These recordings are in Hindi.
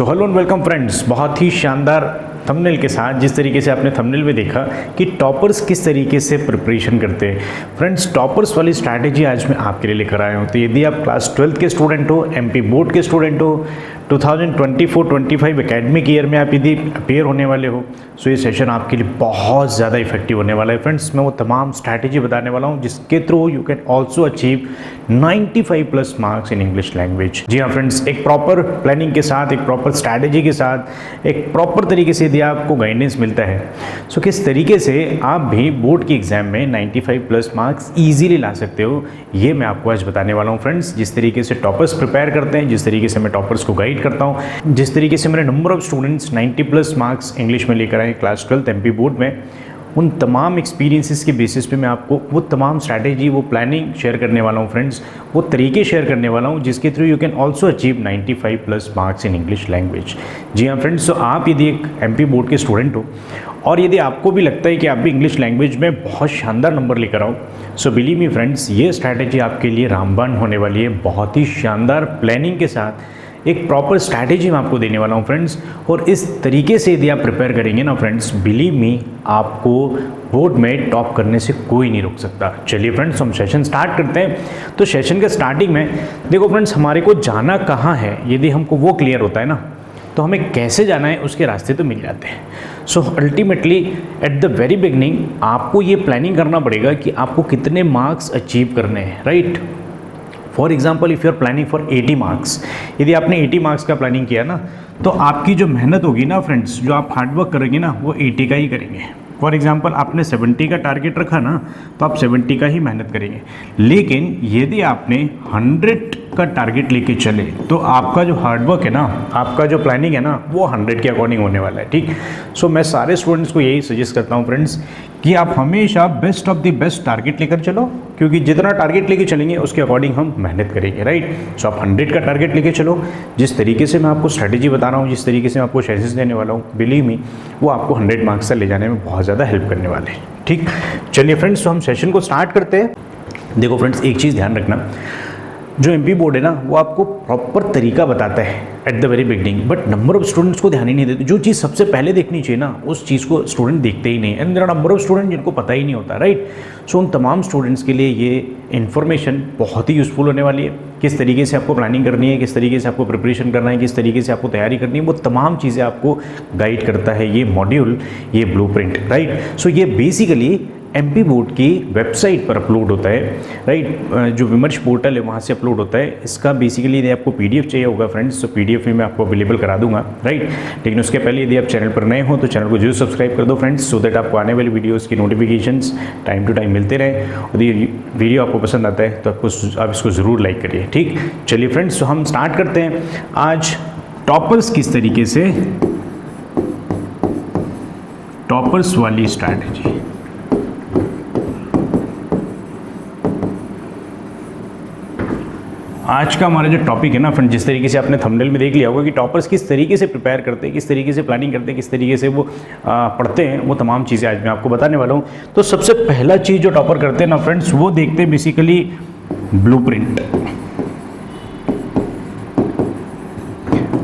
Hello and welcome friends. बहुत ही शानदार थंबनेल के साथ, जिस तरीके से आपने थंबनेल में देखा कि टॉपर्स किस तरीके से प्रिपरेशन करते हैं। फ्रेंड्स, टॉपर्स वाली स्ट्रैटेजी आज मैं आपके लिए लेकर आया हूँ। तो यदि आप क्लास 12th के स्टूडेंट हो, एमपी बोर्ड के स्टूडेंट हो, 2024-25 एकेडमिक ईयर में आप यदि अपेयर होने वाले हो, सो ये सेशन आपके लिए बहुत ज़्यादा इफेक्टिव होने वाला है। फ्रेंड्स, मैं वो तमाम स्ट्रैटेजी बताने वाला हूँ जिसके through you can also achieve 95+ marks in English language. जी हाँ फ्रेंड्स, एक प्रॉपर प्लानिंग के साथ, एक प्रॉपर स्ट्रैटेजी के साथ, एक प्रॉपर तरीके से यदि आपको गाइडेंस मिलता है, सो किस तरीके से आप भी बोर्ड की एग्जाम में 95+ मार्क्स ईजिली ला सकते हो, ये मैं आपको आज बताने वाला हूँ। फ्रेंड्स, जिस तरीके से टॉपर्स प्रिपेयर करते हैं, जिस तरीके से मैं टॉपर्स को गाइड करता हूँ, जिस तरीके से मेरे number of students 90+ marks English में लेकर आए क्लास 12th एमपी बोर्ड में, उन तमाम एक्सपीरियंसेस के बेसिस पे मैं आपको वो तमाम स्ट्रैटेजी, वो प्लानिंग शेयर करने वाला हूँ। फ्रेंड्स, वो तरीके शेयर करने वाला हूँ जिसके through you can also achieve 95+ marks in English language. जी हाँ फ्रेंड्स, तो आप यदि एक एमपी बोर्ड के स्टूडेंट हो और यदि आपको भी लगता है कि आप भी इंग्लिश लैंग्वेज में बहुत शानदार नंबर लेकर आओ, सो बिलीव मी फ्रेंड्स, ये स्ट्रैटेजी आपके लिए रामबाण होने वाली है। बहुत ही शानदार प्लानिंग के साथ एक प्रॉपर स्ट्रैटेजी मैं आपको देने वाला हूँ फ्रेंड्स, और इस तरीके से यदि आप प्रिपेयर करेंगे ना फ्रेंड्स, बिलीव मी, आपको बोर्ड में टॉप करने से कोई नहीं रोक सकता। चलिए फ्रेंड्स, हम सेशन स्टार्ट करते हैं। तो सेशन के स्टार्टिंग में देखो फ्रेंड्स, हमारे को जाना कहाँ है, यदि हमको वो क्लियर होता है ना, तो हमें कैसे जाना है उसके रास्ते तो मिल जाते हैं। So ultimately at the very beginning आपको ये प्लानिंग करना पड़ेगा कि आपको कितने मार्क्स अचीव करने हैं, right. For example, if you are planning for 80 marks, यदि आपने 80 मार्क्स का प्लानिंग किया ना, तो आपकी जो मेहनत होगी ना फ्रेंड्स, जो आप हार्डवर्क करेंगे ना, वो 80 का ही करेंगे। फॉर एग्जाम्पल, आपने 70 का टारगेट रखा ना, तो आप 70 का ही मेहनत करेंगे। लेकिन यदि आपने 100 का टारगेट लेके चले, तो आपका जो हार्डवर्क है ना, आपका जो प्लानिंग है ना, वो 100 के अकॉर्डिंग होने वाला है, ठीक। सो मैं सारे स्टूडेंट्स को यही सजेस्ट करता हूँ फ्रेंड्स कि आप हमेशा best of the best target लेकर चलो, क्योंकि जितना टारगेट लेके चलेंगे उसके अकॉर्डिंग हम मेहनत करेंगे, राइट। सो आप 100 का टारगेट लेके चलो। जिस तरीके से मैं आपको स्ट्रैटेजी बता रहा हूँ, जिस तरीके से मैं आपको सेशंस देने वाला हूँ, बिलीव मी, वो आपको 100 मार्क्स तक ले जाने में बहुत ज़्यादा हेल्प करने वाले हैं, ठीक। चलिए फ्रेंड्स, तो हम सेशन को स्टार्ट करते हैं। देखो फ्रेंड्स, एक चीज़ ध्यान रखना, जो एमपी बोर्ड है ना, वो आपको प्रॉपर तरीका बताता है at the very beginning, but number of students को ध्यान ही नहीं देते। जो चीज़ सबसे पहले देखनी चाहिए ना, उस चीज़ को स्टूडेंट देखते ही नहीं। And there are number of student जिनको पता ही नहीं होता, राइट। सो उन तमाम स्टूडेंट्स के लिए ये इन्फॉर्मेशन बहुत ही यूज़फुल होने वाली है। किस तरीके से आपको प्लानिंग करनी है, किस तरीके से आपको प्रिपरेशन करना है, किस तरीके से आपको तैयारी करनी है, वो तमाम चीज़ें आपको गाइड करता है ये मॉड्यूल, ये ब्लूप्रिंट, राइट। सो ये बेसिकली एमपी बोर्ड की वेबसाइट पर अपलोड होता है, राइट। जो विमर्श पोर्टल है वहाँ से अपलोड होता है। इसका बेसिकली यदि आपको पीडीएफ चाहिए होगा फ्रेंड्स, तो पीडीएफ भी मैं आपको अवेलेबल करा दूंगा, राइट। लेकिन उसके पहले यदि आप चैनल पर नए हो तो चैनल को जरूर सब्सक्राइब कर दो फ्रेंड्स, सो दैट आपको आने वाली वीडियोज़ की नोटिफिकेशंस टाइम टू टाइम मिलते रहे। और ये वीडियो आपको पसंद आता है तो आप इसको ज़रूर लाइक करिए, ठीक। चलिए फ्रेंड्स, तो हम स्टार्ट करते हैं आज टॉपर्स किस तरीके से, टॉपर्स वाली स्ट्रैटेजी। आज का हमारा जो टॉपिक है ना फ्रेंड, जिस तरीके से आपने थंबनेल में देख लिया होगा कि टॉपर्स किस तरीके से प्रिपेयर करते हैं, किस तरीके से प्लानिंग करते हैं, किस तरीके से वो पढ़ते हैं, वो तमाम चीज़ें आज मैं आपको बताने वाला हूँ। तो सबसे पहला चीज़ जो टॉपर करते हैं ना फ्रेंड्स, वो देखते हैं बेसिकली ब्लूप्रिंट।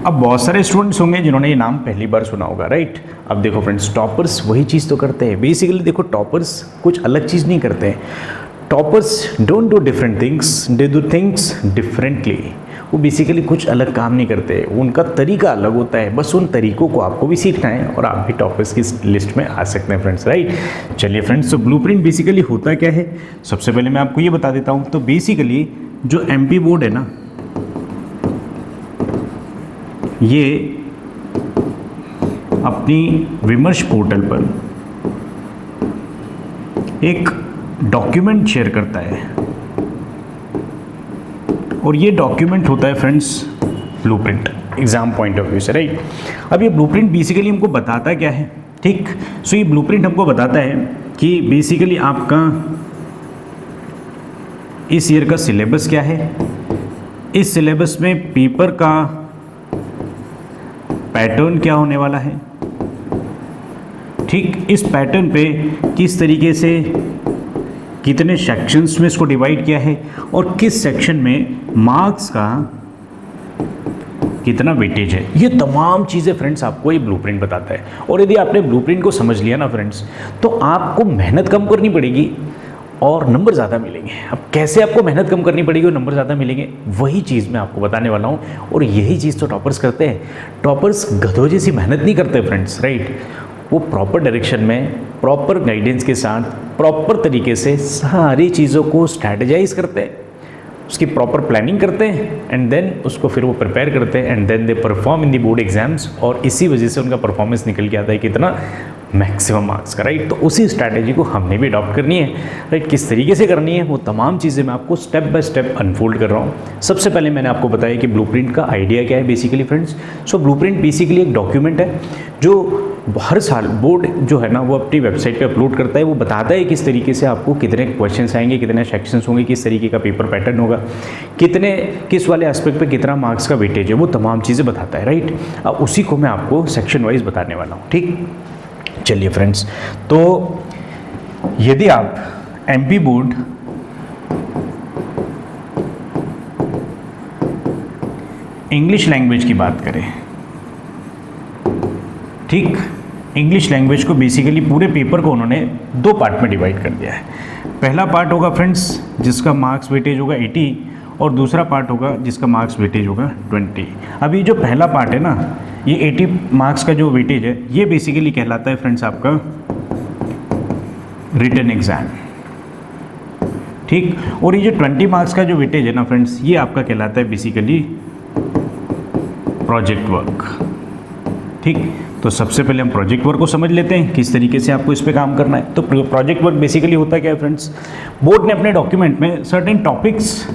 अब बहुत सारे स्टूडेंट्स होंगे जिन्होंने ये नाम पहली बार सुना होगा, राइट। अब देखो फ्रेंड्स, टॉपर्स वही चीज़ तो करते हैं बेसिकली। देखो, टॉपर्स कुछ अलग चीज़ नहीं करते हैं। Toppers don't do different things, they do things differently. वो बेसिकली कुछ अलग काम नहीं करते, उनका तरीका अलग होता है। बस उन तरीकों को आपको भी सीखना है और आप भी टॉपर्स की लिस्ट में आ सकते हैं फ्रेंड्स, राइट। चलिए फ्रेंड्स, तो ब्लूप्रिंट बेसिकली होता क्या है, सबसे पहले मैं आपको ये बता देता हूँ। तो बेसिकली जो एमपी बोर्ड है ना, ये अपनी विमर्श पोर्टल पर एक डॉक्यूमेंट शेयर करता है, और ये डॉक्यूमेंट होता है friends blueprint, exam point of view से, राइट। अब ये ब्लूप्रिंट बेसिकली हमको बताता क्या है, ठीक। सो ये ब्लूप्रिंट हमको बताता है कि बेसिकली आपका इस ईयर का सिलेबस क्या है, इस सिलेबस में पेपर का पैटर्न क्या होने वाला है, ठीक। इस पैटर्न पे किस तरीके से, कितने सेक्शंस में इसको डिवाइड किया है, और किस सेक्शन में मार्क्स का कितना वेटेज है, ये तमाम चीज़ें फ्रेंड्स आपको ये ब्लूप्रिंट बताता है। और यदि आपने ब्लूप्रिंट को समझ लिया ना फ्रेंड्स, तो आपको मेहनत कम करनी पड़ेगी और नंबर ज़्यादा मिलेंगे। अब कैसे आपको मेहनत कम करनी पड़ेगी और नंबर ज़्यादा मिलेंगे, वही चीज़ मैं आपको बताने वाला हूँ। और यही चीज़ तो टॉपर्स करते हैं। टॉपर्स गधों जैसी मेहनत नहीं करते फ्रेंड्स, राइट। वो प्रॉपर डायरेक्शन में, प्रॉपर गाइडेंस के साथ, प्रॉपर तरीके से सारी चीज़ों को स्ट्रैटेजाइज करते हैं, उसकी प्रॉपर प्लानिंग करते हैं एंड देन उसको फिर वो प्रिपेयर करते हैं and then they perform in the board exams. और इसी वजह से उनका परफॉर्मेंस निकल के आता है कितना, मैक्सिमम मार्क्स का, राइट। तो उसी स्ट्रैटेजी को हमने भी अडॉप्ट करनी है, राइट। किस तरीके से करनी है वो तमाम चीज़ें मैं आपको स्टेप बाय स्टेप अनफोल्ड कर रहा हूँ। सबसे पहले मैंने आपको बताया कि ब्लूप्रिंट का आइडिया क्या है बेसिकली फ्रेंड्स। सो ब्लूप्रिंट बेसिकली एक डॉक्यूमेंट है जो हर साल बोर्ड जो है ना वो अपनी वेबसाइट पे अपलोड करता है। वो बताता है किस तरीके से आपको कितने क्वेश्चंस आएंगे, कितने सेक्शंस होंगे, किस तरीके का पेपर पैटर्न होगा, किस वाले एस्पेक्ट पे कितना मार्क्स का वेटेज है, वो तमाम चीज़ें बताता है, राइट। अब उसी को मैं आपको सेक्शन वाइज बताने वाला हूँ, ठीक। चलिए फ्रेंड्स, तो यदि आप एमपी बोर्ड इंग्लिश लैंग्वेज की बात करें, ठीक, इंग्लिश लैंग्वेज को बेसिकली पूरे पेपर को उन्होंने 2 पार्ट में डिवाइड कर दिया है। पहला पार्ट होगा फ्रेंड्स जिसका मार्क्स वेटेज होगा 80 और दूसरा पार्ट होगा जिसका मार्क्स वेटेज होगा 20। अभी जो पहला पार्ट है ना, ये 80 मार्क्स का जो वेटेज है ये बेसिकली कहलाता है फ्रेंड्स आपका रिटन एग्जाम, ठीक। और ये जो 20 मार्क्स का जो वेटेज है ना फ्रेंड्स, ये आपका कहलाता है बेसिकली प्रोजेक्ट वर्क, ठीक। तो सबसे पहले हम प्रोजेक्ट वर्क को समझ लेते हैं, किस तरीके से आपको इस पे काम करना है। तो प्रोजेक्ट वर्क बेसिकली होता क्या है फ्रेंड्स, बोर्ड ने अपने डॉक्यूमेंट में सर्टेन टॉपिक्स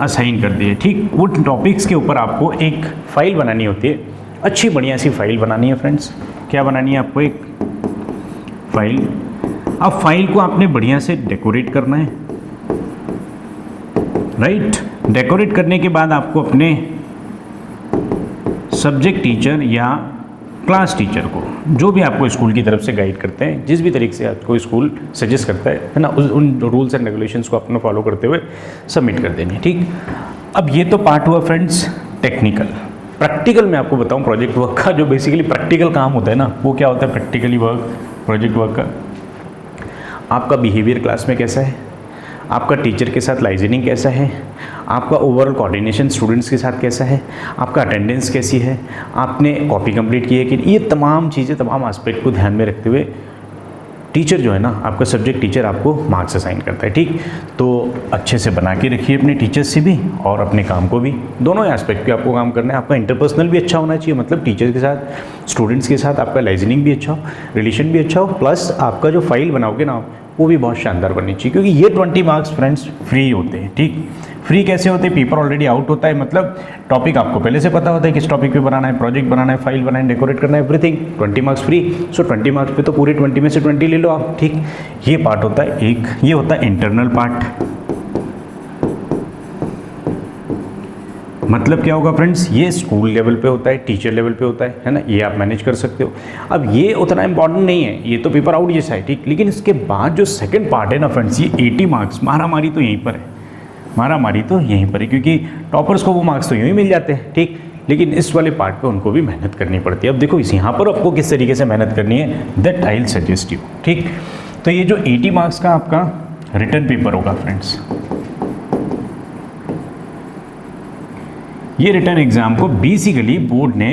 असाइन कर दिए, ठीक। वो टॉपिक्स के ऊपर आपको एक फाइल बनानी होती है, अच्छी बढ़िया सी फाइल बनानी है फ्रेंड्स। क्या बनानी है आपको, एक फाइल। अब फाइल को आपने बढ़िया से डेकोरेट करना है, राइट। डेकोरेट करने के बाद आपको अपने सब्जेक्ट टीचर या क्लास टीचर को, जो भी आपको स्कूल की तरफ से गाइड करते हैं, जिस भी तरीके से आपको स्कूल सजेस्ट करता है ना, उन रूल्स एंड रेगुलेशंस को अपना फॉलो करते हुए सबमिट कर देनी है, ठीक। अब ये तो पार्ट हुआ फ्रेंड्स टेक्निकल। प्रैक्टिकल में आपको बताऊं, प्रोजेक्ट वर्क का जो बेसिकली प्रैक्टिकल काम होता है ना, वो क्या होता है प्रैक्टिकली वर्क, प्रोजेक्ट वर्क का। आपका बिहेवियर क्लास में कैसा है, आपका टीचर के साथ लाइजनिंग कैसा है, आपका ओवरऑल कोऑर्डिनेशन स्टूडेंट्स के साथ कैसा है, आपका अटेंडेंस कैसी है, आपने कॉपी कंप्लीट की है कि, ये तमाम चीज़ें, तमाम एस्पेक्ट को ध्यान में रखते हुए टीचर जो है ना, आपका सब्जेक्ट टीचर आपको मार्क्स असाइन करता है, ठीक। तो अच्छे से बना के रखिए अपने टीचर्स से भी और अपने काम को भी, दोनों एस्पेक्ट पे आपको काम करना है। आपका इंटरपर्सनल भी अच्छा होना चाहिए, मतलब टीचर के साथ, स्टूडेंट्स के साथ आपका लाइजनिंग भी अच्छा हो, रिलेशन भी अच्छा हो, प्लस आपका जो फाइल बनाओगे ना वो भी बहुत शानदार बननी चाहिए। क्योंकि ये 20 मार्क्स फ्रेंड्स फ्री होते हैं, ठीक। फ्री कैसे होते हैं, पेपर ऑलरेडी आउट होता है, मतलब टॉपिक आपको पहले से पता होता है किस टॉपिक पे बनाना है, प्रोजेक्ट बनाना है, फाइल बनाना है, डेकोरेट करना है, everything. 20 marks free. So 20 marks पे तो पूरे 20 में से 20 ले लो आप, ठीक। ये पार्ट होता है एक, ये होता है इंटरनल पार्ट। मतलब क्या होगा फ्रेंड्स, ये स्कूल लेवल पे होता है, टीचर लेवल पे होता है ना, ये आप मैनेज कर सकते हो। अब ये उतना इंपॉर्टेंट नहीं है, ये तो पेपर आउट जैसा है, ठीक। लेकिन इसके बाद जो सेकंड पार्ट है ना फ्रेंड्स, ये 80 मार्क्स, मारामारी तो यहीं पर है, मारामारी तो यहीं पर है, क्योंकि टॉपर्स को वो मार्क्स तो यूँ ही मिल जाते हैं, ठीक। लेकिन इस वाले पार्ट पे उनको भी मेहनत करनी पड़ती है। अब देखो इस यहाँ पर आपको किस तरीके से मेहनत करनी है, that I will suggest you, ठीक। तो ये जो 80 मार्क्स का आपका रिटन पेपर होगा फ्रेंड्स, ये रिटर्न एग्जाम को बेसिकली बोर्ड ने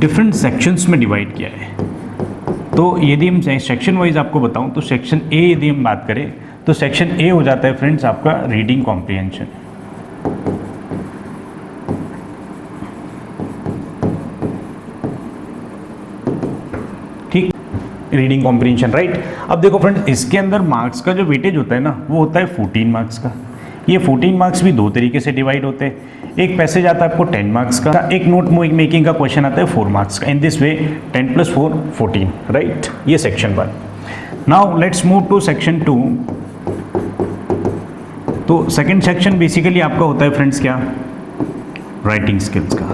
डिफरेंट सेक्शंस में डिवाइड किया है। तो यदि हम सेक्शन वाइज आपको बताऊं, तो सेक्शन ए यदि हम बात करें, तो सेक्शन ए हो जाता है फ्रेंड्स आपका रीडिंग कॉम्प्रिहेंशन, ठीक। Reading comprehension, right. अब देखो फ्रेंड्स, इसके अंदर मार्क्स का जो वेटेज होता है ना, वो होता है 14 मार्क्स का। ये 14 मार्क्स भी 2 तरीके से डिवाइड होते हैं। एक पैसेज आता है आपको 10 मार्क्स का, एक नोट मेकिंग का क्वेश्चन आता है 4 मार्क्स का। In this way 10 + 4 14, right. ये section 1। Now let's move to section 2। तो सेकंड सेक्शन बेसिकली आपका होता है फ्रेंड्स क्या, राइटिंग स्किल्स का।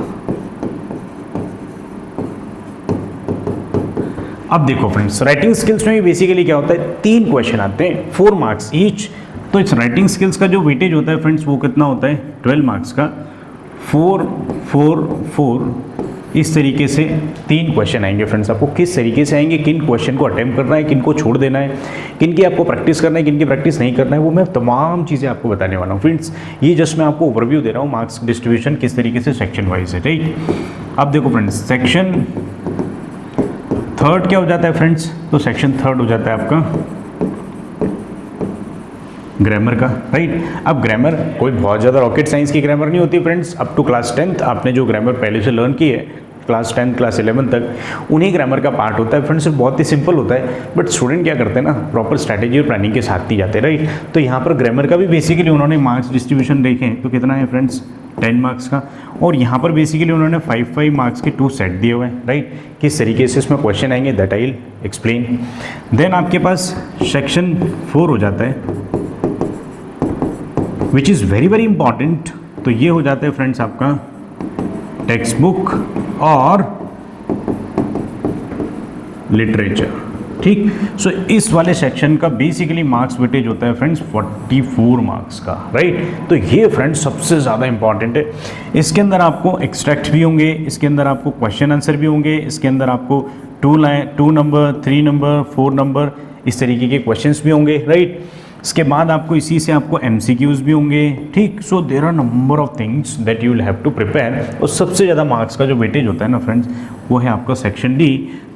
अब देखो फ्रेंड्स, राइटिंग स्किल्स में भी बेसिकली क्या होता है, 3 क्वेश्चन आते हैं, 4 मार्क्स ईच। तो इस राइटिंग स्किल्स का जो वेटेज होता है फ्रेंड्स, वो कितना होता है, 12 मार्क्स का। 4 4 4 इस तरीके से 3 क्वेश्चन आएंगे फ्रेंड्स। आपको किस तरीके से आएंगे, किन क्वेश्चन को अटेम्प्ट करना है, किन को छोड़ देना है, किन की आपको प्रैक्टिस करना है, किन की प्रैक्टिस नहीं करना है, वो मैं तमाम चीज़ें आपको बताने वाला हूँ फ्रेंड्स। ये जस्ट मैं आपको ओवरव्यू दे रहा हूँ मार्क्स डिस्ट्रीब्यूशन किस तरीके से सेक्शन वाइज है, राइट। अब देखो फ्रेंड्स, सेक्शन 3 क्या हो जाता है फ्रेंड्स, तो सेक्शन 3 हो जाता है आपका ग्रामर का, राइट। अब ग्रामर कोई बहुत ज़्यादा रॉकेट साइंस की ग्रामर नहीं होती friends. Up to class 10th आपने जो ग्रामर पहले से लर्न की है, क्लास 10 क्लास 11 तक उन्हीं ग्रामर का पार्ट होता है फ्रेंड्स। बहुत ही सिंपल होता है, बट स्टूडेंट क्या करते हैं ना, प्रॉपर स्ट्रैटेजी और प्लानिंग के साथ नहीं जाते, राइट। तो यहाँ पर ग्रामर का भी बेसिकली उन्होंने मार्क्स डिस्ट्रीब्यूशन देखें तो कितना है फ्रेंड्स, 10 मार्क्स का। और यहाँ पर बेसिकली उन्होंने 5 मार्क्स के 2 सेट दिए हुए हैं, राइट। किस तरीके से इसमें क्वेश्चन आएंगे that I will explain. Then आपके पास सेक्शन 4 हो जाता है which is very very important. तो ये हो जाता है फ्रेंड्स आपका टेक्स्ट बुक और लिटरेचर, ठीक। सो इस वाले सेक्शन का बेसिकली मार्क्स वेटेज होता है फ्रेंड्स 44 मार्क्स का, राइट। तो ये फ्रेंड्स सबसे ज़्यादा इंपॉर्टेंट है। इसके अंदर आपको एक्सट्रैक्ट भी होंगे, इसके अंदर आपको क्वेश्चन आंसर भी होंगे, इसके अंदर आपको 2 नंबर 3 नंबर 4 नंबर इस तरीके के क्वेश्चंस भी होंगे, राइट। इसके बाद आपको इसी से आपको MCQs भी होंगे, ठीक। So there are number of things that you will have to prepare. और सबसे ज़्यादा मार्क्स का जो वेटेज होता है ना फ्रेंड्स, वो है आपका section D,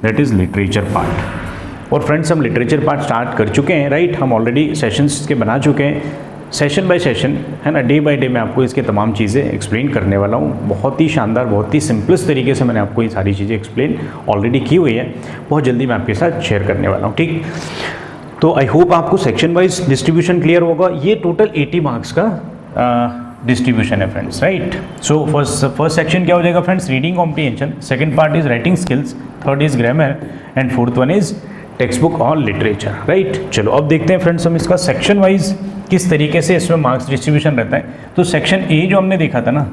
that is literature part. और फ्रेंड्स हम लिटरेचर पार्ट स्टार्ट कर चुके हैं, राइट। हम ऑलरेडी सेशंस इसके बना चुके हैं, सेशन बाय सेशन, है ना, डे बाय डे मैं आपको इसके तमाम चीज़ें एक्सप्लेन करने वाला हूँ। बहुत ही शानदार, बहुत ही सिंपलेस्ट तरीके से मैंने आपको ये सारी चीज़ें एक्सप्लेन ऑलरेडी की हुई है। बहुत जल्दी मैं आपके साथ शेयर करने वाला हूँ, ठीक। तो आई होप आपको सेक्शन वाइज डिस्ट्रीब्यूशन क्लियर होगा। ये टोटल 80 मार्क्स का डिस्ट्रीब्यूशन है friends, right. So first section क्या हो जाएगा friends, reading comprehension, second part is writing skills, third is grammar and fourth one is text book और लिटरेचर, राइट। चलो अब देखते हैं फ्रेंड्स हम इसका सेक्शन वाइज किस तरीके से इसमें मार्क्स डिस्ट्रीब्यूशन रहता है। तो सेक्शन ए जो हमने देखा था ना,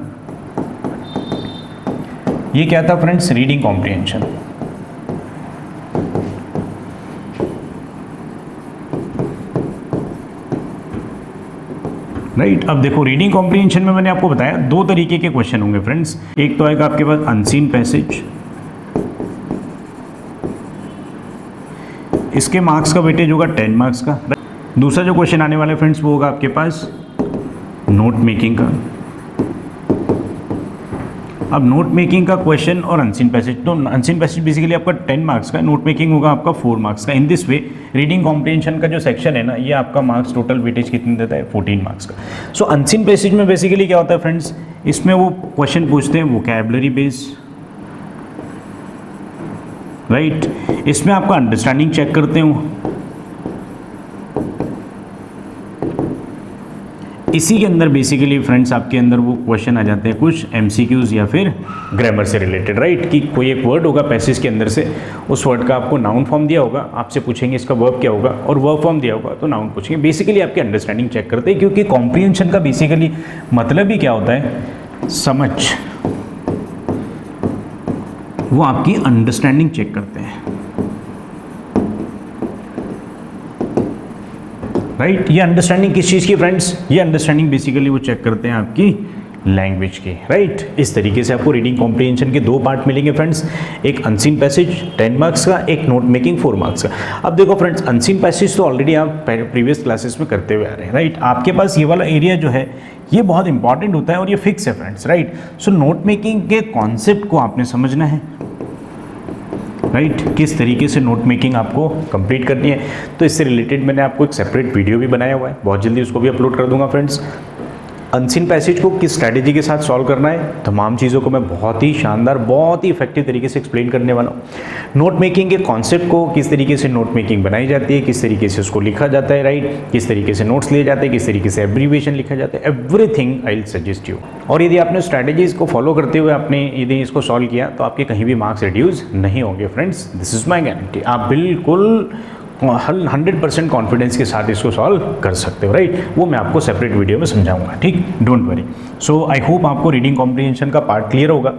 ये क्या था फ्रेंड्स, रीडिंग कॉम्प्रीहेंशन, राइट। अब देखो रीडिंग कॉम्प्रीहेंशन में मैंने आपको बताया 2 तरीके के क्वेश्चन होंगे फ्रेंड्स। एक तो आएगा आपके पास अनसीन पैसेज, इसके मार्क्स का वेटेज होगा 10 मार्क्स का। दूसरा जो क्वेश्चन आने वाला है फ्रेंड्स वो होगा आपके पास नोट मेकिंग का। अब नोट मेकिंग का क्वेश्चन और अनसीन पैसेज, तो अनसीन पैसेज बेसिकली आपका 10 मार्क्स का, नोट मेकिंग होगा आपका 4 मार्क्स का। In this way reading comprehension का जो सेक्शन है ना, ये आपका मार्क्स टोटल वेटेज कितने देता है, 14 मार्क्स का। सो अनसीन पैसेज में बेसिकली क्या होता है फ्रेंड्स, इसमें वो क्वेश्चन पूछते हैं वोकैबुलरी बेस, राइट। इसमें आपका अंडरस्टैंडिंग चेक करते हो, इसी के अंदर बेसिकली फ्रेंड्स आपके अंदर वो क्वेश्चन आ जाते हैं कुछ MCQs या फिर ग्रामर से रिलेटेड, राइट। कि कोई एक वर्ड होगा पैसेज के अंदर से, उस वर्ड का आपको नाउन फॉर्म दिया होगा, आपसे पूछेंगे इसका वर्ब क्या होगा, और वर्ब फॉर्म दिया होगा तो नाउन पूछेंगे। बेसिकली आपकी अंडरस्टैंडिंग चेक करते हैं, क्योंकि कॉम्प्रीहेंशन का बेसिकली मतलब ही क्या होता है, समझ। वो आपकी अंडरस्टैंडिंग चेक करते हैं, राइट। ये अंडरस्टैंडिंग किस चीज़ की फ्रेंड्स, ये अंडरस्टैंडिंग बेसिकली वो चेक करते हैं आपकी लैंग्वेज की, राइट। इस तरीके से आपको रीडिंग कॉम्प्रीहेंशन के 2 पार्ट मिलेंगे फ्रेंड्स, एक अनसीन पैसेज 10 मार्क्स का, एक नोट मेकिंग 4 मार्क्स का। अब देखो फ्रेंड्स, अनसीन पैसेज तो ऑलरेडी आप प्रीवियस क्लासेस में करते हुए आ रहे हैं, राइट। आपके पास ये वाला एरिया जो है ये बहुत इंपॉर्टेंट होता है और ये फिक्स है friends, right. So note making के कॉन्सेप्ट को आपने समझना है, राइट। किस तरीके से नोट मेकिंग आपको कंप्लीट करनी है। तो इससे रिलेटेड मैंने आपको एक सेपरेट वीडियो भी बनाया हुआ है, बहुत जल्दी उसको भी अपलोड कर दूंगा फ्रेंड्स। अनसीन पैसेज को किस स्ट्रैटेजी के साथ सॉल्व करना है, तमाम चीज़ों को मैं बहुत ही शानदार, बहुत ही इफेक्टिव तरीके से एक्सप्लेन करने वाला हूँ। नोट मेकिंग के कॉन्सेप्ट को, किस तरीके से नोट मेकिंग बनाई जाती है, किस तरीके से उसको लिखा जाता है, राइट। किस तरीके से नोट्स लिए जाते हैं, किस तरीके से एब्रीविएशन लिखा जाता है, everything I will suggest you. और यदि आपने स्ट्रैटेजीज को फॉलो करते हुए आपने यदि इसको सॉल्व किया तो आपके कहीं भी मार्क्स रिड्यूस नहीं होंगे friends, this is my guarantee. आप बिल्कुल 100% कॉन्फिडेंस के साथ इसको सॉल्व कर सकते हो, राइट। वो मैं आपको सेपरेट वीडियो में समझाऊंगा, ठीक, don't worry. So I hope आपको रीडिंग कॉम्प्रीहेंशन का पार्ट क्लियर होगा,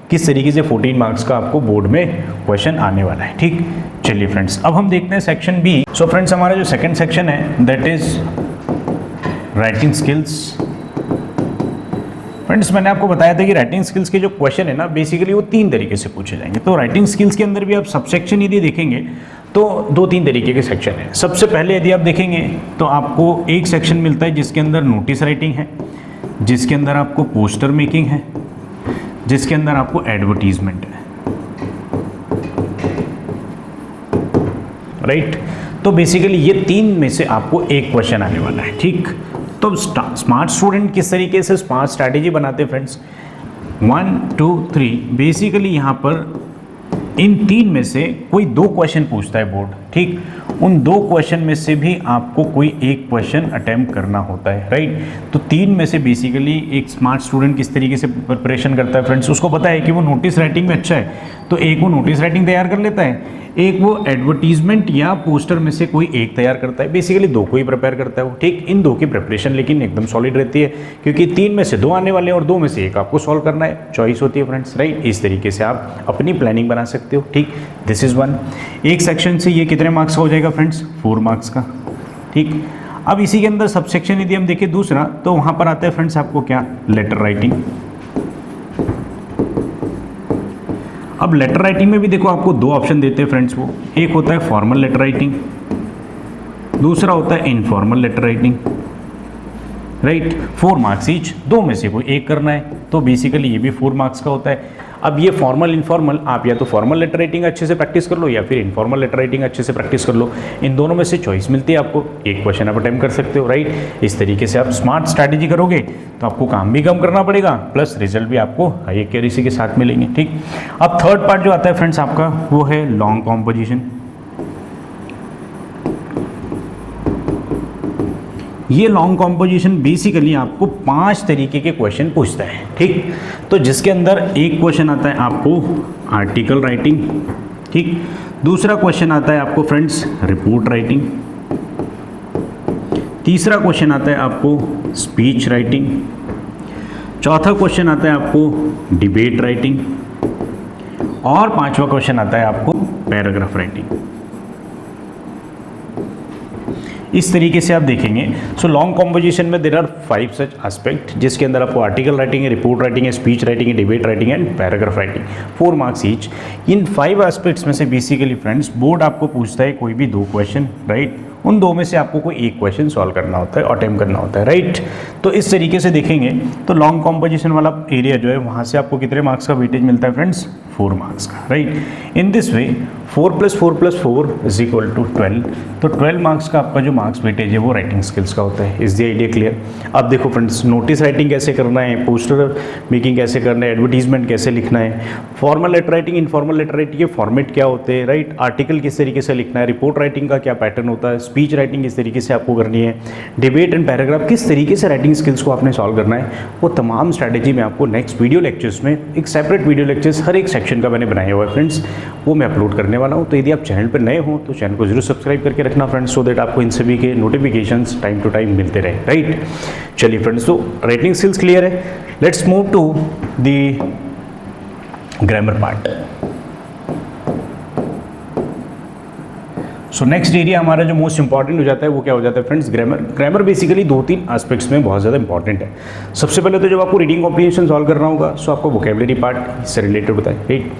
किस तरीके से 14 मार्क्स का आपको बोर्ड में क्वेश्चन आने वाला है, ठीक। चलिए फ्रेंड्स, अब हम देखते हैं सेक्शन बी। सो फ्रेंड्स, हमारा जो सेकंड सेक्शन है that is writing skills. Friends मैंने आपको बताया था कि राइटिंग स्किल्स के जो क्वेश्चन है ना बेसिकली वो 3 तरीके से पूछे जाएंगे। तो राइटिंग स्किल्स के अंदर भी आप सब सेक्शन यदि देखेंगे तो 2-3 तरीके के सेक्शन है। सबसे पहले यदि आप देखेंगे तो आपको एक सेक्शन मिलता है जिसके अंदर नोटिस राइटिंग है, जिसके अंदर आपको पोस्टर मेकिंग है, जिसके अंदर आपको एडवर्टीजमेंट है, राइट। तो बेसिकली ये 3 में से आपको एक क्वेश्चन आने वाला है, ठीक। तो स्मार्ट स्टूडेंट किस तरीके से स्मार्ट स्ट्रैटेजी बनाते हैं फ्रेंड्स, 1 2 3 बेसिकली यहाँ पर इन 3 में से कोई 2 क्वेश्चन पूछता है बोर्ड, ठीक। उन 2 क्वेश्चन में से भी आपको कोई एक क्वेश्चन अटेम्प्ट करना होता है, राइट। तो 3 में से बेसिकली एक स्मार्ट स्टूडेंट किस तरीके से प्रिपरेशन करता है फ्रेंड्स, उसको पता है कि वो नोटिस राइटिंग में अच्छा है तो एक वो नोटिस राइटिंग तैयार कर लेता है, एक वो एडवर्टीजमेंट या पोस्टर में से कोई एक तैयार करता है, बेसिकली 2 को ही प्रिपेयर करता है वो, ठीक। इन 2 की प्रिपरेशन लेकिन एकदम सॉलिड रहती है क्योंकि 3 में से 2 आने वाले हैं और 2 में से एक आपको सॉल्व करना है, चॉइस होती है फ्रेंड्स, राइट। इस तरीके से आप अपनी प्लानिंग बना सकते हो, ठीक। This is 1। एक सेक्शन से ये कितने मार्क्स का हो जाएगा फ्रेंड्स, 4 मार्क्स का, ठीक। अब इसी के अंदर सब सेक्शन यदि हम देखें दूसरा तो वहाँ पर आता है फ्रेंड्स आपको क्या, लेटर राइटिंग। अब लेटर राइटिंग में भी देखो आपको 2 ऑप्शन देते हैं फ्रेंड्स, वो एक होता है फॉर्मल लेटर राइटिंग, दूसरा होता है informal letter writing, right. 4 marks each, 2 में से कोई एक करना है, तो बेसिकली ये भी 4 मार्क्स का होता है। अब ये फॉर्मल इनफॉर्मल आप या तो फॉर्मल लेटर राइटिंग अच्छे से प्रैक्टिस कर लो या फिर इनफॉर्मल लेटर राइटिंग अच्छे से प्रैक्टिस कर लो, इन दोनों में से चॉइस मिलती है आपको, एक क्वेश्चन आप अटेम्प्ट कर सकते हो, राइट। इस तरीके से आप स्मार्ट स्ट्रैटेजी करोगे तो आपको काम भी कम करना पड़ेगा प्लस रिजल्ट भी आपको हाई एक्यूरेसी के साथ मिलेंगे, ठीक। अब थर्ड पार्ट जो आता है फ्रेंड्स आपका वो है लॉन्ग कॉम्पोजिशन। ये लॉन्ग कॉम्पोजिशन बेसिकली आपको 5 तरीके के क्वेश्चन पूछता है, ठीक। तो जिसके अंदर एक क्वेश्चन आता है आपको आर्टिकल राइटिंग, ठीक। दूसरा क्वेश्चन आता है आपको फ्रेंड्स रिपोर्ट राइटिंग, तीसरा क्वेश्चन आता है आपको स्पीच राइटिंग, चौथा क्वेश्चन आता है आपको डिबेट राइटिंग और 5वां क्वेश्चन आता है आपको पैराग्राफ राइटिंग। इस तरीके से आप देखेंगे। सो लॉन्ग कॉम्पोजिशन में देर आर 5 सच एस्पेक्ट जिसके अंदर आपको आर्टिकल राइटिंग है, रिपोर्ट राइटिंग है, स्पीच राइटिंग है, debate writing and paragraph writing, 4 marks each. In 5 aspects में से बेसिकली फ्रेंड्स बोर्ड आपको पूछता है कोई भी 2 क्वेश्चन, राइट। उन 2 में से आपको कोई एक क्वेश्चन सॉल्व करना होता है, अटेम्प्ट करना होता है, राइट। तो इस तरीके से देखेंगे तो लॉन्ग कॉम्पोजिशन वाला एरिया जो है वहाँ से आपको कितने मार्क्स का वेटेज मिलता है फ्रेंड्स, 4 मार्क्स का, राइट। इन दिस वे 4 + 4 + 4 = 12। तो 12 मार्क्स का आपका जो मार्क्स वेटेज है वो राइटिंग स्किल्स का होता है। Is the idea clear? अब देखो फ्रेंड्स, नोटिस राइटिंग कैसे करना है, पोस्टर मेकिंग कैसे करना है, एडवर्टीजमेंट कैसे लिखना है, formal letter writing, informal letter writing के फॉर्मेट क्या होते हैं, राइट। आर्टिकल किस तरीके से लिखना है, रिपोर्ट राइटिंग का क्या पैटर्न होता है, स्पीच राइटिंग किस तरीके से आपको करनी है, डिबेट एंड पैराग्राफ किस तरीके से राइटिंग स्किल्स को आपने सॉल्व करना है, वो तमाम स्ट्रैटेजी मैं आपको नेक्स्ट वीडियो लेक्चर्स में, एक सेपरेट वीडियो लेक्चर्स हर एक सेक्शन का मैंने बनाया हुआ है फ्रेंड्स, वो मैं अपलोड करने वाला हूँ। तो यदि आप चैनल पर नए हो तो चैनल को जरूर सब्सक्राइब करके रखना फ्रेंड्स, सो दैट आपको इन सभी के नोटिफिकेशंस टाइम टू टाइम मिलते रहे, राइट। चलिए फ्रेंड्स, तो राइटिंग स्किल्स क्लियर है। Let's move to the grammar part. So next area हमारा जो मोस्ट इंपॉर्टेंट हो जाता है वो क्या हो जाता है friends, grammar. Grammar basically 2-3 aspects में बहुत ज़्यादा इंपॉर्टेंट है। सबसे पहले तो जब आपको रीडिंग कॉम्प्रिहेंशन सॉल्व करना होगा सो आपको वोकेबलरी पार्ट से रिलेटेड होता है, राइट।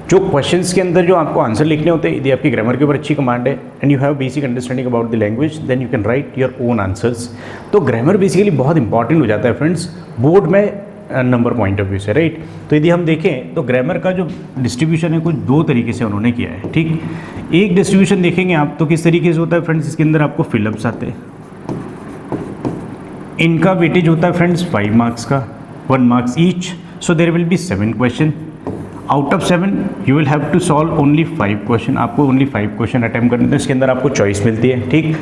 जो क्वेश्चंस के अंदर जो आपको आंसर लिखने होते हैं, यदि आपकी ग्रामर के ऊपर अच्छी कमांड है and you have basic understanding about the language, then you can write your own answers. तो ग्रामर बेसिकली बहुत इंपॉर्टेंट हो जाता है फ्रेंड्स बोर्ड में नंबर पॉइंट ऑफ व्यू से, राइट। तो यदि हम देखें तो ग्रामर का जो डिस्ट्रीब्यूशन है कुछ 2 तरीके से उन्होंने किया है, ठीक। एक डिस्ट्रीब्यूशन देखेंगे आप तो किस तरीके से होता है फ्रेंड्स, इसके अंदर आपको फिलअप्स आते हैं, इनका वेटेज होता है फ्रेंड्स 5 मार्क्स का, 1 marks each. So there will be 7 question. Out of 7 you will have to solve only 5 question, आपको ओनली 5 क्वेश्चन अटेम्प्ट करने, तो इसके अंदर आपको चॉइस मिलती है, ठीक।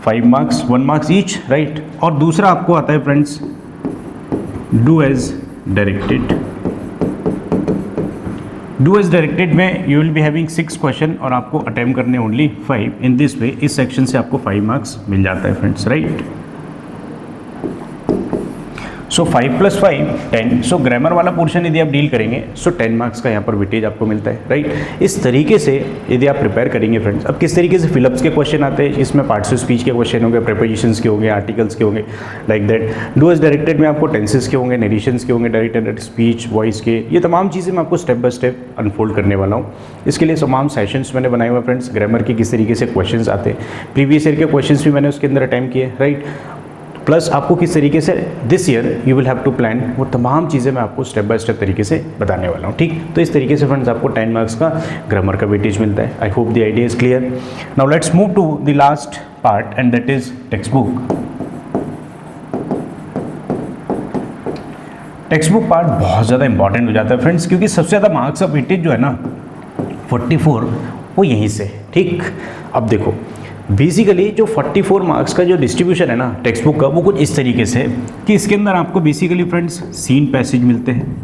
5 मार्क्स, 1 मार्क्स ईच, राइट। और दूसरा आपको आता है friends do as directed. Do as directed में you will be having 6 question और आपको अटेम्प्ट करने ओनली 5। इन दिस वे इस सेक्शन से आपको 5 मार्क्स मिल जाता है फ्रेंड्स, राइट। सो 5 + 5 10। सो ग्रामर वाला पोर्शन यदि आप डील करेंगे सो 10 मार्क्स का यहाँ पर वेटेज आपको मिलता है, राइट। इस तरीके से यदि आप प्रिपेयर करेंगे फ्रेंड्स, अब किस तरीके से फिलअप्स के क्वेश्चन आते हैं, इसमें पार्ट्स ऑफ स्पीच के क्वेश्चन होंगे, प्रीपोजिशंस के होंगे, आर्टिकल्स के होंगे, like that. Do as directed में आपको टेंसेस के होंगे, नरेशंस के होंगे, डायरेक्टेड स्पीच, वॉइस के, ये तमाम चीज़ें मैं आपको स्टेप बाय स्टेप अनफोल्ड करने वाला हूँ। इसके लिए तमाम सेशंस मैंने बनाए हुए फ्रेंड्स। ग्रामर के किस तरीके से क्वेश्चंस आते हैं, प्रीवियस ईयर के क्वेश्चंस भी मैंने उसके अंदर अटेम्प्ट किए, राइट। प्लस आपको किस तरीके से this year you will have to plan, वो तमाम चीज़ें मैं आपको स्टेप बाय स्टेप तरीके से बताने वाला हूँ, ठीक। तो इस तरीके से फ्रेंड्स आपको 10 मार्क्स का ग्रामर का वेटेज मिलता है। I hope the idea is clear. Now let's move to the last part and that is textbook. Textbook part बहुत ज़्यादा इंपॉर्टेंट हो जाता है फ्रेंड्स, क्योंकि सबसे ज़्यादा मार्क्स का वेटेज जो है ना 44, वो यहीं से, ठीक। अब देखो बेसिकली जो 44 मार्क्स का जो डिस्ट्रीब्यूशन है ना टेक्स्ट बुक का, वो कुछ इस तरीके से है कि इसके अंदर आपको बेसिकली फ्रेंड्स सीन पैसेज मिलते हैं।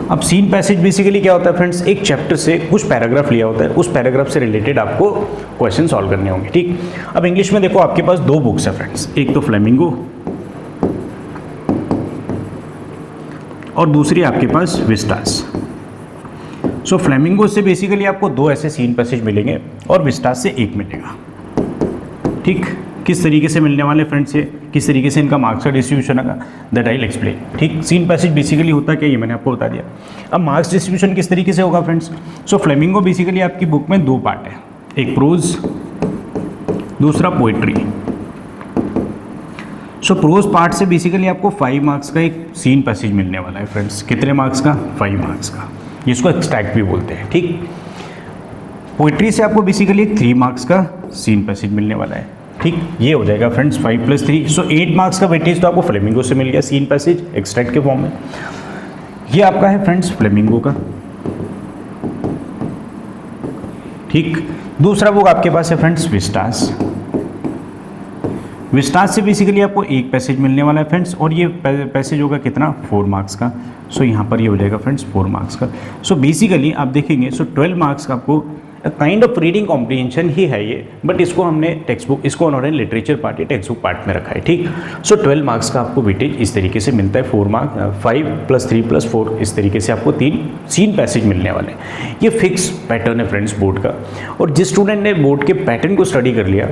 अब सीन पैसेज बेसिकली क्या होता है फ्रेंड्स, एक चैप्टर से कुछ पैराग्राफ लिया होता है, उस पैराग्राफ से रिलेटेड आपको क्वेश्चन सॉल्व करने होंगे, ठीक। अब इंग्लिश में देखो आपके पास 2 बुक्स है फ्रेंड्स, एक तो फ्लेमिंगो और दूसरी आपके पास विस्टास। सो फ्लेमिंगो से बेसिकली आपको 2 ऐसे सीन पैसेज मिलेंगे और विस्टास से 1 मिलेगा, ठीक। किस तरीके से मिलने वाले फ्रेंड्स, ये किस तरीके से इनका मार्क्स का डिस्ट्रीब्यूशन होगा, दैट आई विल एक्सप्लेन, ठीक। सीन पैसेज बेसिकली होता क्या, ये मैंने आपको बता दिया। अब मार्क्स डिस्ट्रीब्यूशन किस तरीके से होगा फ्रेंड्स। सो फ्लेमिंगो बेसिकली आपकी बुक में 2 पार्ट है, एक प्रोज, दूसरा पोइट्री। सो प्रोज पार्ट से बेसिकली आपको 5 मार्क्स का एक सीन पैसेज मिलने वाला है फ्रेंड्स। कितने मार्क्स का, 5 मार्क्स का, जिसको एक्सट्रैक्ट भी बोलते हैं, ठीक। पोइट्री से आपको बेसिकली 3 मार्क्स का सीन पैसेज मिलने वाला है, ठीक। ये हो जाएगा फ्रेंड्स 5 + 3, सो 8 मार्क्स का वेटेज तो आपको फ्लेमिंगो से मिल गया, सीन पैसेज एक्सट्रैक्ट के फॉर्म में। ये आपका है फ्रेंड्स फ्लेमिंगो का, ठीक। दूसरा बुक आपके पास है फ्रेंड्स विस्टास। विस्टास से बेसिकली आपको 1 पैसेज मिलने वाला है फ्रेंड्स, और ये पैसेज होगा कितना, 4 मार्क्स का। सो यहाँ पर ये हो जाएगा फ्रेंड्स 4 मार्क्स का। सो बेसिकली आप देखेंगे सो 12 मार्क्स का आपको काइंड ऑफ रीडिंग कॉम्प्रिहेंशन ही है ये, बट इसको हमने टेक्स्ट बुक, इसको उन्होंने लिटरेचर पार्ट या टेक्स्ट बुक पार्ट में रखा है, ठीक। सो 12 मार्क्स का आपको वेटेज इस तरीके से मिलता है, 4 मार्क्स, 5 + 3 + 4, इस तरीके से आपको 3 सीन पैसेज मिलने वाले हैं। ये फिक्स पैटर्न है फ्रेंड्स बोर्ड का, और जिस स्टूडेंट ने बोर्ड के पैटर्न को स्टडी कर लिया,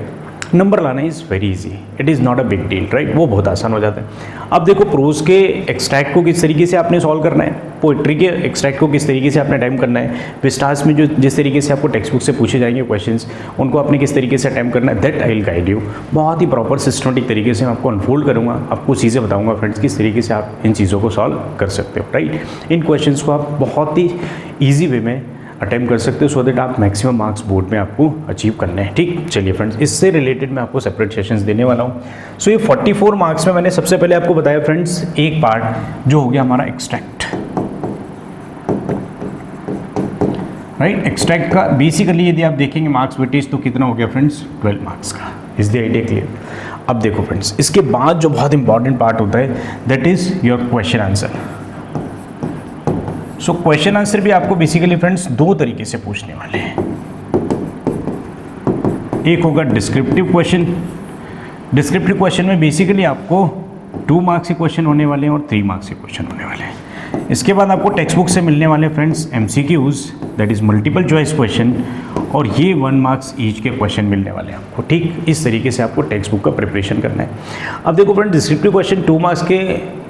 नंबर लाना is very easy, it is not a big deal, right. वो बहुत आसान हो जाता है। अब देखो प्रोज के एक्सट्रैक्ट को किस तरीके से आपने सॉल्व करना है, पोइट्री के एक्सट्रैक्ट को किस तरीके से आपने अटैम्प्ट करना है, विस्टास में जो जिस तरीके से आपको टेक्स्ट बुक से पूछे जाएंगे क्वेश्चंस, उनको आपने किस तरीके से अटैम्प्ट करना है, that I will guide you. बहुत ही प्रॉपर सिस्टमेटिक तरीके से मैं आपको अनफोल्ड करूँगा, आपको चीज़ें बताऊँगा फ्रेंड्स किस तरीके से आप इन चीज़ों को सॉल्व कर सकते हो, राइट। इन क्वेश्चन को आप बहुत ही ईजी वे में अटैम्प्ट कर सकते हो, सो दैट आप मैक्सिमम मार्क्स बोर्ड में आपको अचीव करने हैं, ठीक। चलिए फ्रेंड्स, इससे रिलेटेड मैं आपको सेपरेट सेशंस देने वाला हूँ। सो ये 44 मार्क्स में मैंने सबसे पहले आपको बताया फ्रेंड्स, एक पार्ट जो हो गया हमारा एक्सट्रैक्ट, राइट। एक्सट्रैक्ट का बेसिकली यदि आप देखेंगे मार्क्स वेटेज तो कितना हो गया फ्रेंड्स, 12 मार्क्स का। Is the idea clear. अब देखो फ्रेंड्स, इसके बाद जो बहुत इंपॉर्टेंट पार्ट होता है that is your question answer. So question answer भी आपको बेसिकली फ्रेंड्स 2 तरीके से पूछने वाले हैं। एक होगा डिस्क्रिप्टिव क्वेश्चन। डिस्क्रिप्टिव क्वेश्चन में बेसिकली आपको 2 मार्क्स के क्वेश्चन होने वाले हैं और 3 मार्क्स के क्वेश्चन होने वाले हैं। इसके बाद आपको टेक्स्ट बुक से मिलने वाले friends MCQs, that is multiple choice question, और ये 1 मार्क्स ईच के क्वेश्चन मिलने वाले हैं आपको, ठीक। इस तरीके से आपको टेक्स्ट बुक का प्रिपरेशन करना है। अब देखो फ्रेंड, डिस्क्रिप्टिव क्वेश्चन 2 मार्क्स के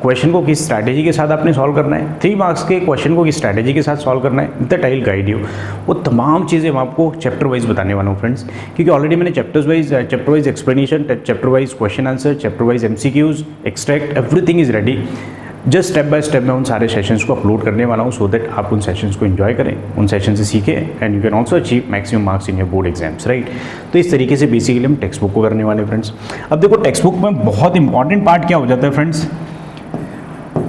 क्वेश्चन को किस स्ट्रैटेजी के साथ आपने सॉल्व करना है, 3 मार्क्स के क्वेश्चन को किस स्ट्रैटेजी के साथ सॉल्व करना है, that I will guide you. वो तमाम चीज़ें मैं आपको चैप्टर वाइज बताने वाला हूँ फ्रेंड्स, क्योंकि ऑलरेडी मैंने chapter wise explanation, chapter wise question answer, chapter wise MCQs, extract, everything is ready. Just step by step मैं उन सारे सेशंस को अपलोड करने वाला हूँ, सो दैट आप उन सेशंस को एंजॉय करें, उन सेशन से सीखें, and you can also achieve maximum marks in your board exams, right. तो इस तरीके से बेसिकली हम टेक्स्ट बुक को करने वाले फ्रेंड्स। अब देखो टेक्स्ट बुक में बहुत इंपॉर्टेंट पार्ट क्या हो जाता है फ्रेंड्स,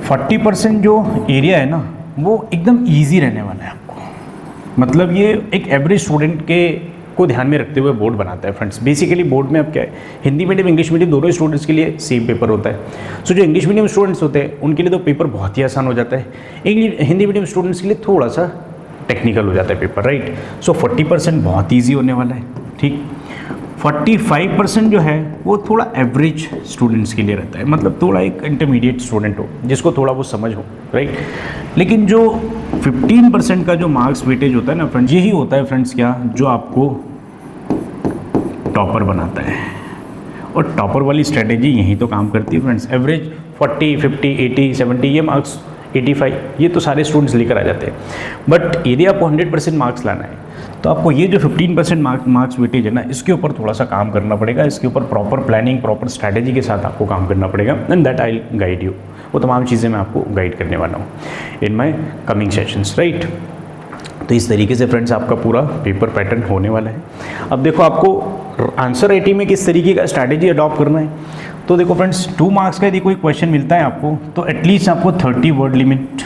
40% जो एरिया है ना वो एकदम ईजी रहने वाला है आपको। मतलब ये एक एवरेज स्टूडेंट के को ध्यान में रखते हुए बोर्ड बनाता है फ्रेंड्स। बेसिकली बोर्ड में अब क्या है, हिंदी मीडियम इंग्लिश मीडियम दोनों स्टूडेंट्स के लिए सेम पेपर होता है। सो जो इंग्लिश मीडियम स्टूडेंट्स होते हैं उनके लिए तो पेपर बहुत ही आसान हो जाता है, हिंदी मीडियम स्टूडेंट्स के लिए थोड़ा सा टेक्निकल हो जाता है पेपर, राइट। सो 40% बहुत ईजी होने वाला है, ठीक। 45% जो है वो थोड़ा एवरेज स्टूडेंट्स के लिए रहता है, मतलब थोड़ा एक इंटरमीडिएट स्टूडेंट हो जिसको थोड़ा वो समझ हो, राइट। लेकिन जो 15% का जो मार्क्स वेटेज होता है ना फ्रेंड्स, यही होता है फ्रेंड्स क्या, जो आपको टॉपर बनाता है। और टॉपर वाली स्ट्रेटेजी यही तो काम करती है फ्रेंड्स। एवरेज 40, 50, 80, 70 ये मार्क्स, 85 ये तो सारे स्टूडेंट्स लेकर आ जाते हैं। बट यदि आपको 100% मार्क्स लाना है तो आपको ये जो 15% मार्क्स वेटेज है ना, इसके ऊपर थोड़ा सा काम करना पड़ेगा। इसके ऊपर प्रॉपर प्लानिंग, प्रॉपर स्ट्रैटेजी के साथ आपको काम करना पड़ेगा। And that I guide you. वो तमाम चीज़ें मैं आपको गाइड करने वाला हूँ इन माई कमिंग सेशंस, राइट। तो इस तरीके से फ्रेंड्स आपका पूरा पेपर पैटर्न होने वाला है। अब देखो आपको आंसर राइटिंग में किस तरीके का स्ट्रैटेजी अडॉप्ट करना है। तो देखो फ्रेंड्स 2 मार्क्स का यदि कोई क्वेश्चन मिलता है आपको तो एटलीस्ट आपको 30 वर्ड लिमिट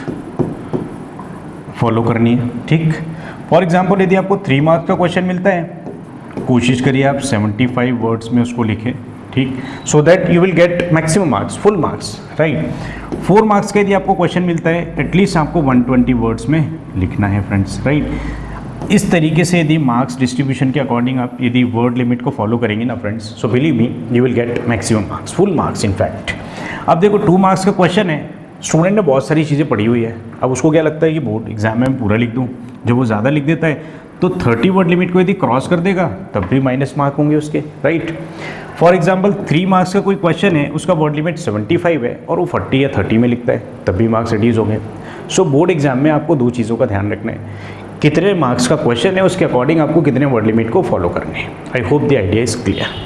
फॉलो करनी है, ठीक। फॉर एग्जाम्पल यदि आपको 3 मार्क्स का क्वेश्चन मिलता है, कोशिश करिए आप 75 वर्ड्स में उसको लिखें, ठीक, so that you will get maximum marks, full marks, right. 4 marks का यदि आपको क्वेश्चन मिलता है, एटलीस्ट आपको 120 वर्ड्स में लिखना है फ्रेंड्स, राइट। इस तरीके से यदि मार्क्स डिस्ट्रीब्यूशन के अकॉर्डिंग आप यदि वर्ड लिमिट को फॉलो करेंगे ना friends, so believe me you will get maximum marks, full marks in fact. अब देखो 2 मार्क्स का क्वेश्चन है, स्टूडेंट ने बहुत सारी चीज़ें पढ़ी हुई है, अब उसको क्या लगता है कि बोर्ड एग्जाम में मैं पूरा लिख दूँ। जब वो ज़्यादा लिख देता है तो 30 वर्ड लिमिट को यदि क्रॉस कर देगा तब भी माइनस मार्क होंगे उसके, राइट। फॉर एग्जाम्पल 3 मार्क्स का कोई क्वेश्चन है, उसका वर्ड लिमिट 75 है और वो 40 या 30 में लिखता है, तब भी मार्क्स रिड्यूस होंगे। सो बोर्ड एग्जाम में आपको 2 चीज़ों का ध्यान रखना है, कितने मार्क्स का क्वेश्चन है उसके अकॉर्डिंग आपको कितने वर्ड लिमिट को फॉलो करने हैं। आई hope the idea is clear.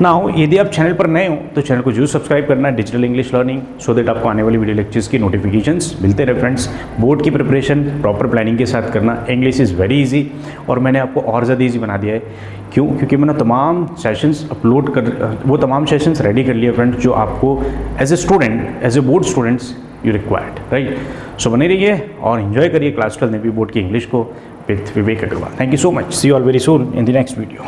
Now यदि आप चैनल पर नए हो तो चैनल को जरूर सब्सक्राइब करना, digital English learning, so that आपको आने वाली वीडियो लेक्चर्स की नोटिफिकेशंस मिलते रहे फ्रेंड्स। बोर्ड की प्रिपरेशन प्रॉपर प्लानिंग के साथ करना, इंग्लिश इज़ वेरी इजी और मैंने आपको और ज़्यादा इजी बना दिया है। क्यों? क्योंकि मैंने तमाम सेशंस अपलोड कर, वो तमाम सेशंस रेडी कर लिए फ्रेंड्स जो आपको as a student, as a board students you required, right. So बने रहिए और इन्जॉय करिए क्लास 12 नेवी बोर्ड की इंग्लिश को with Vivek Agrawal. Thank you so much, see you all very soon in the next video.